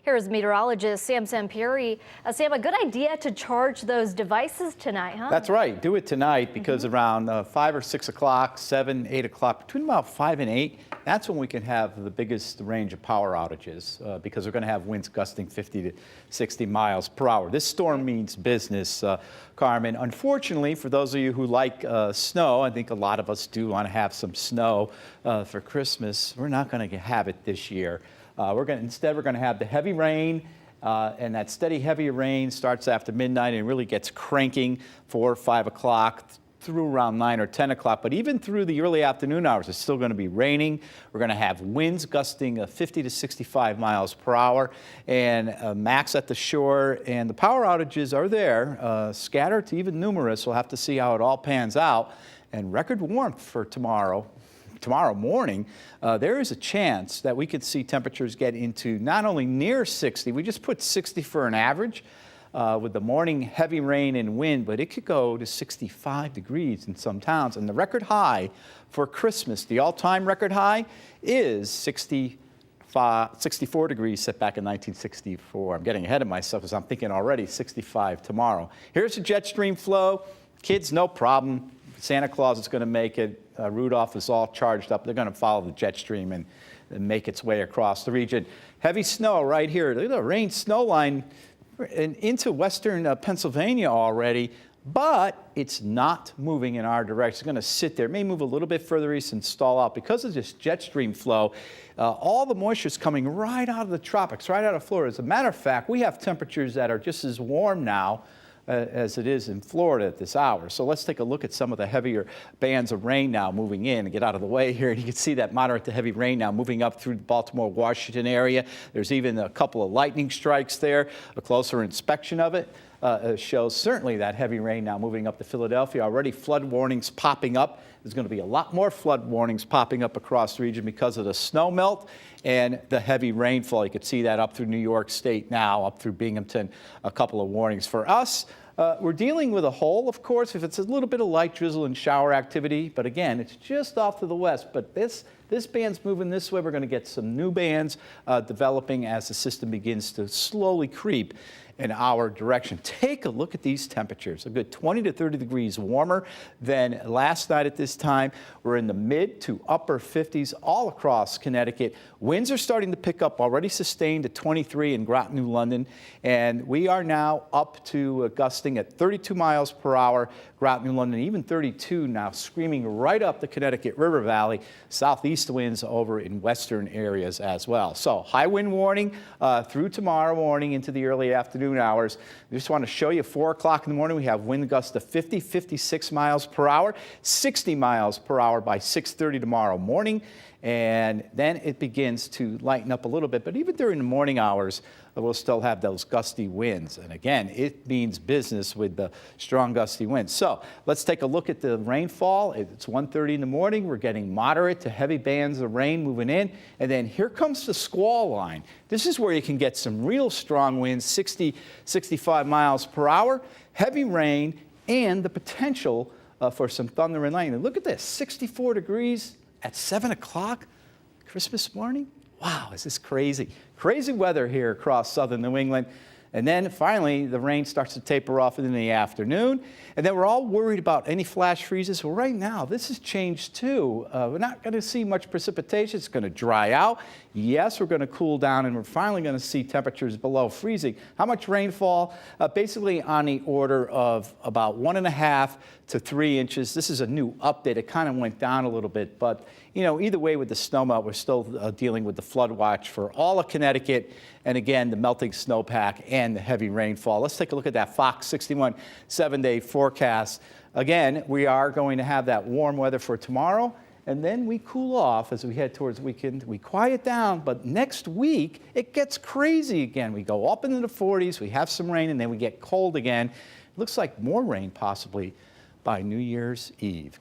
Here's meteorologist Sam Sampieri. Sam, a good idea to charge those devices tonight, huh? That's right. Do it tonight because around 5 or 6 o'clock, 7, 8 o'clock, between about 5 and 8, that's when we can have the biggest range of power outages because we're going to have winds gusting 50 to 60 miles per hour. This storm means business, Carmen. Unfortunately, for those of you who like snow, I think a lot of us do want to have some snow for Christmas. We're not going to have it this year. Instead, we're going to have the heavy rain, and that steady heavy rain starts after midnight and really gets cranking 4 or 5 o'clock through around 9 or 10 o'clock. But even through the early afternoon hours, it's still going to be raining. We're going to have winds gusting 50 to 65 miles per hour and max at the shore. And the power outages are there, scattered to even numerous. We'll have to see how it all pans out. And record warmth for tomorrow morning, there is a chance that we could see temperatures get into not only near 60, we just put 60 for an average with the morning heavy rain and wind, but it could go to 65 degrees in some towns. And the record high for Christmas, the all-time record high, is 64 degrees set back in 1964. I'm getting ahead of myself because I'm thinking already 65 tomorrow. Here's the jet stream flow. Kids, no problem. Santa Claus is going to make it. Rudolph is all charged up. They're going to follow the jet stream and make its way across the region. Heavy snow right here. Look at the rain snow line and into western Pennsylvania already, but it's not moving in our direction. It's going to sit there. It may move a little bit further east and stall out. Because of this jet stream flow, all the moisture is coming right out of the tropics, right out of Florida. As a matter of fact, we have temperatures that are just as warm now as it is in Florida at this hour. So let's take a look at some of the heavier bands of rain now moving in and get out of the way here. And you can see that moderate to heavy rain now moving up through the Baltimore-Washington area. There's even a couple of lightning strikes there. A closer inspection of it shows certainly that heavy rain now moving up to Philadelphia. Already flood warnings popping up. There's going to be a lot more flood warnings popping up across the region because of the snow melt and the heavy rainfall. You can see that up through New York State now, up through Binghamton, a couple of warnings. For us, we're dealing with a hole, of course, if it's a little bit of light drizzle and shower activity. But again, it's just off to the west. But this band's moving this way. We're going to get some new bands developing as the system begins to slowly creep in our direction. Take a look at these temperatures. A good 20 to 30 degrees warmer than last night at this time. We're in the mid to upper 50s all across Connecticut. Winds are starting to pick up, already sustained at 23 in Groton, New London. And we are now up to gusting at 32 miles per hour, Groton, New London, even 32 now, screaming right up the Connecticut River Valley. Southeast winds over in western areas as well. So high wind warning through tomorrow morning into the early afternoon hours. I just want to show you 4 o'clock in the morning. We have wind gusts of 50, 56 miles per hour, 60 miles per hour by 6:30 tomorrow morning. And then it begins to lighten up a little bit. But even during the morning hours, we'll still have those gusty winds. And again, it means business with the strong gusty winds. So let's take a look at the rainfall. It's 1:30 in the morning. We're getting moderate to heavy bands of rain moving in. And then here comes the squall line. This is where you can get some real strong winds, 60, 65 miles per hour, heavy rain, and the potential for some thunder and lightning. Look at this, 64 degrees. At 7 o'clock Christmas morning? Wow, is this crazy? Crazy weather here across southern New England. And then finally, the rain starts to taper off in the afternoon. And then we're all worried about any flash freezes. Well, right now, this has changed too. We're not going to see much precipitation. It's going to dry out. Yes, we're going to cool down, and we're finally going to see temperatures below freezing. How much rainfall? Basically on the order of about 1.5 to 3 inches. This is a new update. It kind of went down a little bit. But, you know, either way with the snowmelt, we're still dealing with the flood watch for all of Connecticut. And again, the melting snowpack and the heavy rainfall. Let's take a look at that Fox 61 7-day forecast. Again, we are going to have that warm weather for tomorrow, and then we cool off as we head towards the weekend. We quiet down, but next week, it gets crazy again. We go up into the 40s, we have some rain, and then we get cold again. It looks like more rain possibly by New Year's Eve.